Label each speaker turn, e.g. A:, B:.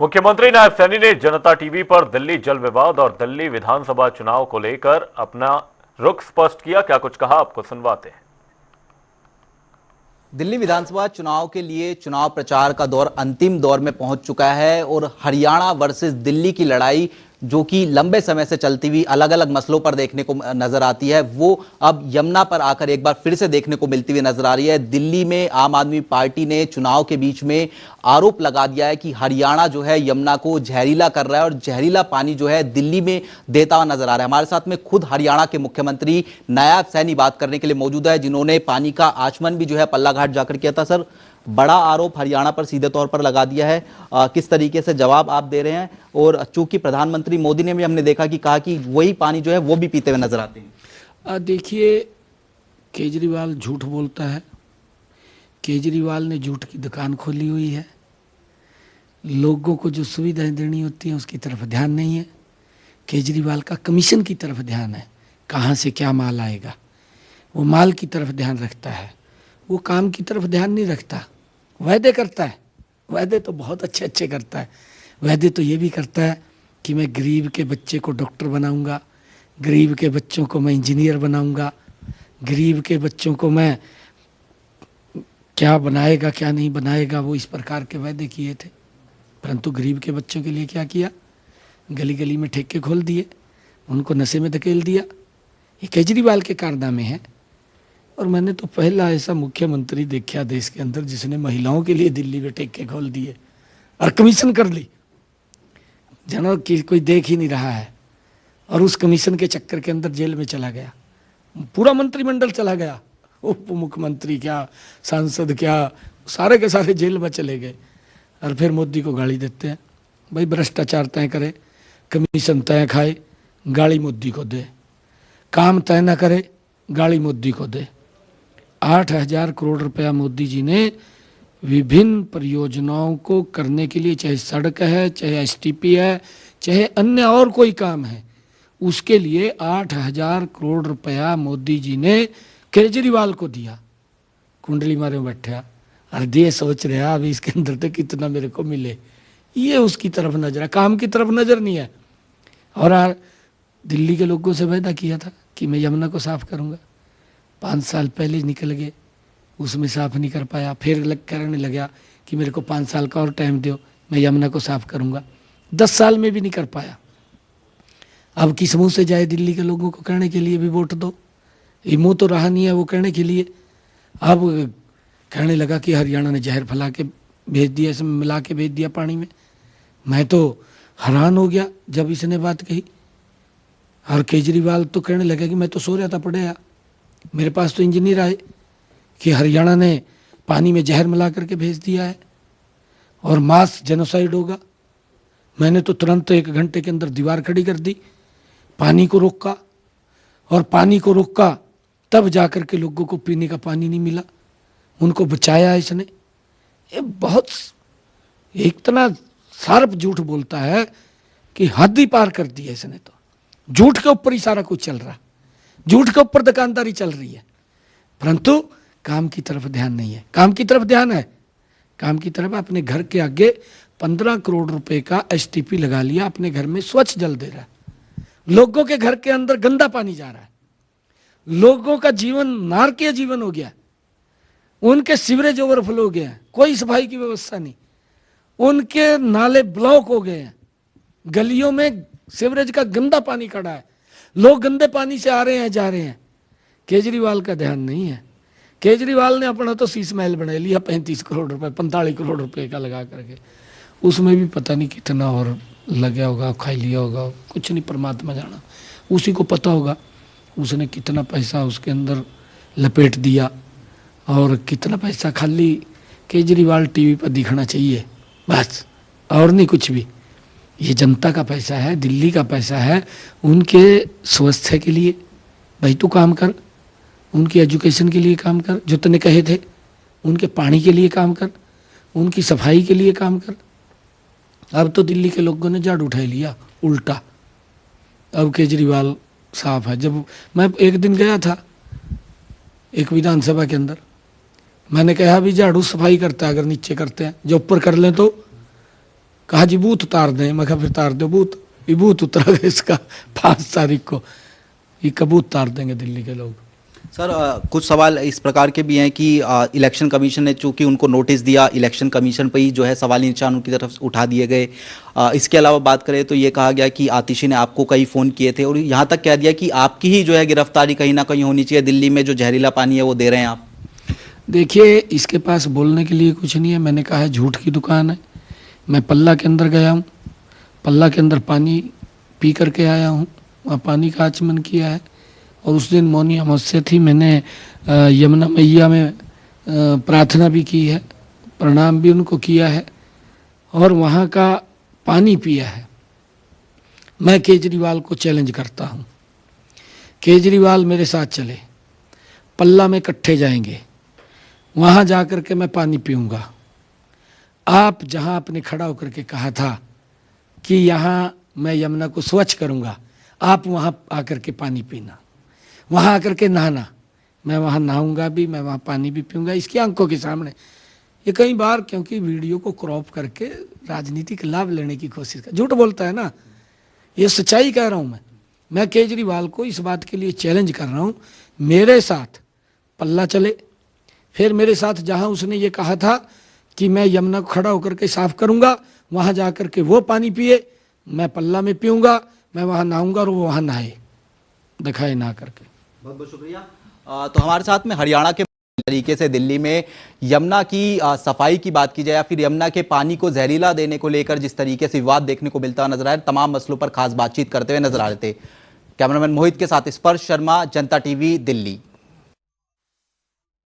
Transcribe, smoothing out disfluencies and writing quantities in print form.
A: मुख्यमंत्री नायब सैनी ने जनता टीवी पर दिल्ली जल विवाद और दिल्ली विधानसभा चुनाव को लेकर अपना रुख स्पष्ट किया। क्या कुछ कहा, आपको सुनवाते हैं।
B: दिल्ली विधानसभा चुनाव के लिए चुनाव प्रचार का दौर अंतिम दौर में पहुंच चुका है और हरियाणा वर्सेस दिल्ली की लड़ाई जो कि लंबे समय से चलती हुई अलग अलग मसलों पर देखने को नजर आती है, वो अब यमुना पर आकर एक बार फिर से देखने को मिलती हुई नजर आ रही है। दिल्ली में आम आदमी पार्टी ने चुनाव के बीच में आरोप लगा दिया है कि हरियाणा जो है यमुना को जहरीला कर रहा है और जहरीला पानी जो है दिल्ली में देता हुआ नजर आ रहा है। हमारे साथ में खुद हरियाणा के मुख्यमंत्री नायब सैनी बात करने के लिए मौजूद है, जिन्होंने पानी का आचमन भी जो है पल्ला घाट जाकर किया था। सर, बड़ा आरोप हरियाणा पर सीधे तौर पर लगा दिया है, किस तरीके से जवाब आप दे रहे हैं? और चूंकि प्रधानमंत्री मोदी ने भी हमने देखा कि कहा कि वही पानी जो है वो भी पीते हुए नजर आते हैं।
C: देखिए, केजरीवाल झूठ बोलता है। केजरीवाल ने झूठ की दुकान खोली हुई है। लोगों को जो सुविधाएं देनी होती हैं उसकी तरफ ध्यान नहीं है। केजरीवाल का कमीशन की तरफ ध्यान है, कहाँ से क्या माल आएगा, वो माल की तरफ ध्यान रखता है, वो काम की तरफ ध्यान नहीं रखता। वायदे करता है, वायदे तो बहुत अच्छे अच्छे करता है। वायदे तो ये भी करता है कि मैं गरीब के बच्चे को डॉक्टर बनाऊंगा, गरीब के बच्चों को मैं इंजीनियर बनाऊंगा, गरीब के बच्चों को मैं क्या बनाएगा क्या नहीं बनाएगा, वो इस प्रकार के वायदे किए थे। परंतु गरीब के बच्चों के लिए क्या किया? गली गली में ठेके खोल दिए, उनको नशे में धकेल दिया। ये केजरीवाल के कारनामे हैं। और मैंने तो पहला ऐसा मुख्यमंत्री देखा देश के अंदर जिसने महिलाओं के लिए दिल्ली में ठेके खोल दिए और कमीशन कर ली। जनों की कोई देख ही नहीं रहा है और उस कमीशन के चक्कर के अंदर जेल में चला गया, पूरा मंत्रिमंडल चला गया। उप मुख्यमंत्री क्या, सांसद क्या, सारे के सारे जेल में चले गए। और फिर मोदी को गाली देते हैं, भाई भ्रष्टाचार तय करे, कमीशन तय खाए, गाली मोदी को दे, काम तय ना करे, गाली मोदी को दे। 8,000 करोड़ रुपया मोदी जी ने विभिन्न परियोजनाओं को करने के लिए, चाहे सड़क है, चाहे एसटीपी है, चाहे अन्य और कोई काम है, उसके लिए 8,000 करोड़ रुपया मोदी जी ने केजरीवाल को दिया। कुंडली मारे बैठा और ये सोच रहा अभी इसके अंदर तो कितना मेरे को मिले। ये उसकी तरफ नजर है, काम की तरफ नजर नहीं है। और दिल्ली के लोगों से वायदा किया था कि मैं यमुना को साफ करूंगा। 5 साल पहले निकल गए, उसमें साफ नहीं कर पाया। फिर करने लगा कि मेरे को 5 साल का और टाइम दो, मैं यमुना को साफ करूंगा। 10 साल में भी नहीं कर पाया। अब किस मुंह से जाए दिल्ली के लोगों को कहने के लिए भी वोट दो? ये मुंह तो रहा नहीं है वो कहने के लिए। अब कहने लगा कि हरियाणा ने जहर फैला के भेज दिया, इसमें मिला के भेज दिया पानी में। मैं तो हैरान हो गया जब इसने बात कही। और केजरीवाल तो कहने लगा कि मैं तो सो रहा था पढ़े, मेरे पास तो इंजीनियर आए कि हरियाणा ने पानी में जहर मिला करके भेज दिया है और मास जेनोसाइड होगा। मैंने तो तुरंत 1 घंटे के अंदर दीवार खड़ी कर दी, पानी को रोका। और पानी को रोका तब जाकर के लोगों को पीने का पानी नहीं मिला, उनको बचाया इसने। ये बहुत इतना शार्प झूठ बोलता है कि हद ही पार कर दी है इसने। तो झूठ के ऊपर ही सारा कुछ चल रहा, झूठ के ऊपर दुकानदारी चल रही है, परंतु काम की तरफ ध्यान नहीं है। काम की तरफ ध्यान है, काम की तरफ अपने घर के आगे 15 करोड़ रुपए का एसटीपी लगा लिया, अपने घर में स्वच्छ जल दे रहा है। लोगों के घर के अंदर गंदा पानी जा रहा है, लोगों का जीवन नारकीय जीवन हो गया, उनके सीवरेज ओवरफ्लो हो गया, कोई सफाई की व्यवस्था नहीं, उनके नाले ब्लॉक हो गए हैं, गलियों में सीवरेज का गंदा पानी खड़ा है, लोग गंदे पानी से आ रहे हैं जा रहे हैं। केजरीवाल का ध्यान नहीं है। केजरीवाल ने अपना तो शीश महल बना लिया 35 करोड़ रुपए, 45 करोड़ रुपए का लगा करके, उसमें भी पता नहीं कितना और लगा होगा, खा लिया होगा, कुछ नहीं, परमात्मा जाना, उसी को पता होगा उसने कितना पैसा उसके अंदर लपेट दिया और कितना पैसा। खाली केजरीवाल टीवी पर दिखना चाहिए बस, और नहीं कुछ भी। ये जनता का पैसा है, दिल्ली का पैसा है, उनके स्वास्थ्य के लिए भाई तू काम कर, उनकी एजुकेशन के लिए काम कर, जो तूने कहे थे, उनके पानी के लिए काम कर, उनकी सफाई के लिए काम कर। अब तो दिल्ली के लोगों ने झाड़ू उठा लिया उल्टा। अब केजरीवाल साफ है। जब मैं एक दिन गया था एक विधानसभा के अंदर, मैंने कहा भी झाड़ू सफाई करता है, अगर नीचे करते हैं, जो ऊपर कर लें तो कहा जी बूथ उतार दें। मैं कहा फिर उतार दो बूथ। ये बूथ उतरा इसका 5 तारीख को, ये कबूत उतार देंगे दिल्ली के लोग।
B: सर कुछ सवाल इस प्रकार के भी हैं कि इलेक्शन कमीशन ने चूंकि उनको नोटिस दिया, इलेक्शन कमीशन पर ही जो है सवाली निशान उनकी तरफ से उठा दिए गए। इसके अलावा बात करें तो ये कहा गया कि आतिशी ने आपको कई फ़ोन किए थे और यहाँ तक कह दिया कि आपकी ही जो है गिरफ्तारी कहीं ना कहीं होनी चाहिए, दिल्ली में जो जहरीला पानी है वो दे रहे हैं आप।
C: देखिए इसके पास बोलने के लिए कुछ नहीं है। मैंने कहा है झूठ की दुकान है। मैं पल्ला के अंदर गया हूँ, पल्ला के अंदर पानी पी करके आया हूँ, वहाँ पानी का आचमन किया है। और उस दिन मौनी अमावस्या थी, मैंने यमुना मैया में प्रार्थना भी की है, प्रणाम भी उनको किया है और वहाँ का पानी पिया है। मैं केजरीवाल को चैलेंज करता हूँ, केजरीवाल मेरे साथ चले, पल्ला में इकट्ठे जाएंगे, वहाँ जा कर के मैं पानी पीऊँगा। आप जहाँ आपने खड़ा होकर के कहा था कि यहाँ मैं यमुना को स्वच्छ करूँगा, आप वहाँ आकर के पानी पीना, वहाँ आकर के नहाना। मैं वहाँ नहाऊंगा भी, मैं वहाँ पानी भी पीऊँगा, इसकी आंखों के सामने। ये कई बार क्योंकि वीडियो को क्रॉप करके राजनीतिक लाभ लेने की कोशिश कर, झूठ बोलता है ना, ये सच्चाई कह रहा हूँ मैं केजरीवाल को इस बात के लिए चैलेंज कर रहा हूँ, मेरे साथ पल्ला चले, फिर मेरे साथ जहाँ उसने ये कहा था कि मैं यमुना को खड़ा होकर के साफ करूँगा, वहाँ जा कर के वो पानी पिए, मैं पल्ला में पीऊँगा, मैं वहाँ नहाऊंगा और वो वहाँ नहाए, दिखाए ना करके।
B: बहुत बहुत शुक्रिया। तो हमारे साथ में हरियाणा के तरीके से दिल्ली में यमुना की सफाई की बात की जाए या फिर यमुना के पानी को जहरीला देने को लेकर जिस तरीके से विवाद देखने को मिलता नजर आया, तमाम मसलों पर खास बातचीत करते हुए नजर आ रहे थे। कैमरामैन मोहित के साथ स्पर्श शर्मा, जनता टीवी, दिल्ली।